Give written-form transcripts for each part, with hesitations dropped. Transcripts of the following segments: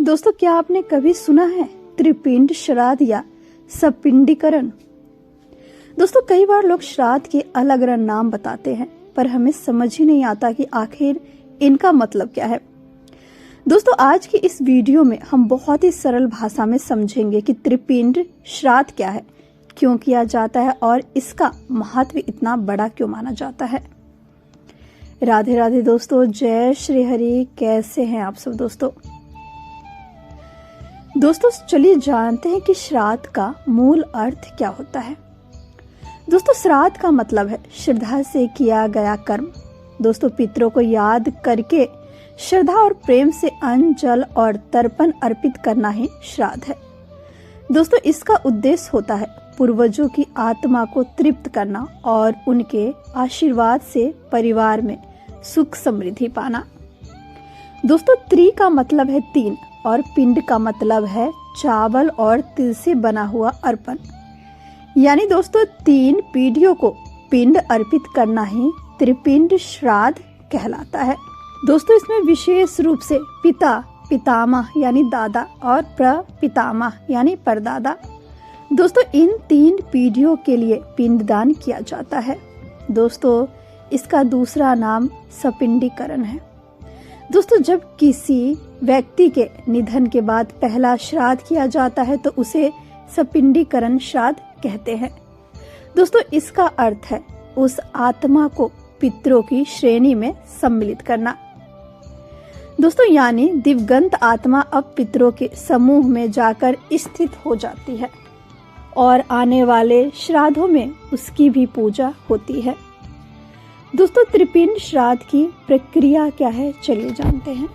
दोस्तों, क्या आपने कभी सुना है त्रिपिंड श्राद्ध या सपिंडीकरण? दोस्तों, कई बार लोग श्राद्ध के अलग अलग नाम बताते हैं, पर हमें समझ ही नहीं आता कि आखिर इनका मतलब क्या है। दोस्तों, आज की इस वीडियो में हम बहुत ही सरल भाषा में समझेंगे कि त्रिपिंड श्राद्ध क्या है, क्यों किया जाता है और इसका महत्व इतना बड़ा क्यों माना जाता है। राधे राधे दोस्तों, जय श्री हरि। कैसे हैं आप सब दोस्तों? दोस्तों, चलिए जानते हैं कि श्राद्ध का मूल अर्थ क्या होता है। दोस्तों, श्राद्ध का मतलब है श्रद्धा से किया गया कर्म। दोस्तों, पितरों को याद करके श्रद्धा और प्रेम से अन्न, जल और तर्पण अर्पित करना ही श्राद्ध है। दोस्तों, इसका उद्देश्य होता है पूर्वजों की आत्मा को तृप्त करना और उनके आशीर्वाद से परिवार में सुख समृद्धि पाना। दोस्तों, त्रि का मतलब है 3 और पिंड का मतलब है चावल और तिल से बना हुआ अर्पण। यानी दोस्तों, 3 पीढ़ियों को पिंड अर्पित करना ही त्रिपिंड श्राद्ध कहलाता है। दोस्तों, इसमें विशेष रूप से पिता, पितामह यानी दादा और प्रपितामह यानी परदादा, दोस्तों इन 3 पीढ़ियों के लिए पिंडदान किया जाता है। दोस्तों, इसका दूसरा नाम सपिंडीकरण है। दोस्तों, जब किसी व्यक्ति के निधन के बाद पहला श्राद्ध किया जाता है तो उसे सपिंडीकरण श्राद्ध कहते हैं। दोस्तों, इसका अर्थ है उस आत्मा को पितरों की श्रेणी में सम्मिलित करना। दोस्तों, यानी दिवंगत आत्मा अब पितरों के समूह में जाकर स्थित हो जाती है और आने वाले श्राद्धों में उसकी भी पूजा होती है। दोस्तों, त्रिपिंड श्राद्ध की प्रक्रिया क्या है, चलिए जानते हैं।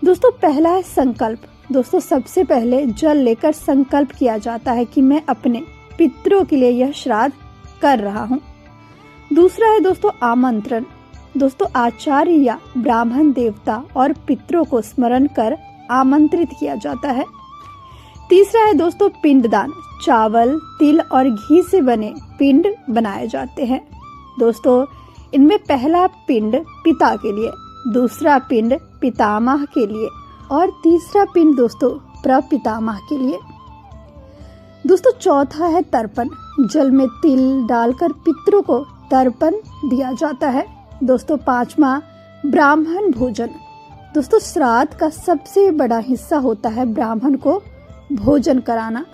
दोस्तों, पहला है संकल्प। दोस्तों, सबसे पहले जल लेकर संकल्प किया जाता है कि मैं अपने पितरों के लिए यह श्राद्ध कर रहा हूँ। दूसरा है दोस्तों आमंत्रण। दोस्तों, आचार्य या ब्राह्मण देवता और पितरों को स्मरण कर आमंत्रित किया जाता है। तीसरा है दोस्तों पिंडदान। चावल, तिल और घी से बने पिंड बनाए जाते हैं। दोस्तों, इनमें पहला पिंड पिता के लिए, दूसरा पिंड पितामह के लिए और तीसरा पिंड दोस्तों प्रपितामह के लिए। दोस्तों, चौथा है तर्पण। जल में तिल डालकर पितरों को तर्पण दिया जाता है। दोस्तों, पांचवा ब्राह्मण भोजन। दोस्तों, श्राद्ध का सबसे बड़ा हिस्सा होता है ब्राह्मण को भोजन कराना।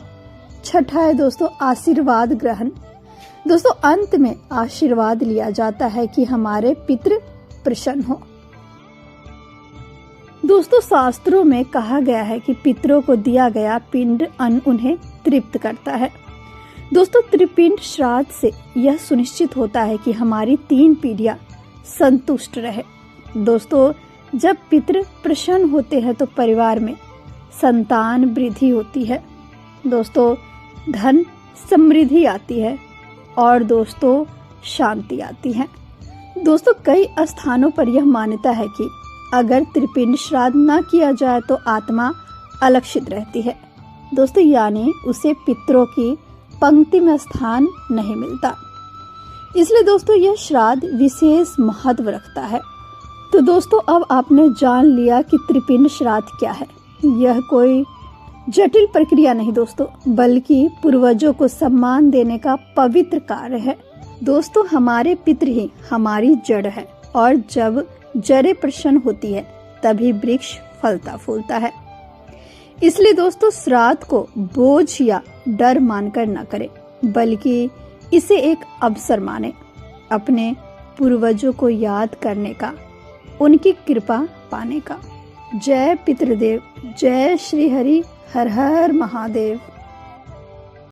छठा है दोस्तों आशीर्वाद ग्रहण। दोस्तों, अंत में आशीर्वाद लिया जाता है कि हमारे पितृ प्रसन्न हो। दोस्तों, शास्त्रों में कहा गया है कि पितरों को दिया गया पिंड अन्न उन्हें तृप्त करता है। दोस्तों, त्रिपिंड श्राद्ध से यह सुनिश्चित होता है कि हमारी 3 पीढ़ियां संतुष्ट रहे। दोस्तों, जब पितृ प्रसन्न होते हैं तो परिवार में संतान वृद्धि होती है। दोस्तों, धन समृद्धि आती है और दोस्तों शांति आती है। दोस्तों, कई स्थानों पर यह मान्यता है कि अगर त्रिपिंड श्राद्ध न किया जाए तो आत्मा अलक्षित रहती है। दोस्तों, यानी उसे पितरों की पंक्ति में स्थान नहीं मिलता। इसलिए दोस्तों यह श्राद्ध विशेष महत्व रखता है। तो दोस्तों, अब आपने जान लिया कि त्रिपिंड श्राद्ध क्या है। यह कोई जटिल प्रक्रिया नहीं दोस्तों, बल्कि पूर्वजों को सम्मान देने का पवित्र कार्य है। दोस्तों, हमारे पितृ ही हमारी जड़ है और जब जड़ें प्रसन्न होती है तभी वृक्ष फलता फूलता है। इसलिए दोस्तों, श्राद्ध को बोझ या डर मानकर न करें, बल्कि इसे एक अवसर माने अपने पूर्वजों को याद करने का, उनकी कृपा पाने का। जय पितृदेव, जय श्री हरि, हर हर महादेव।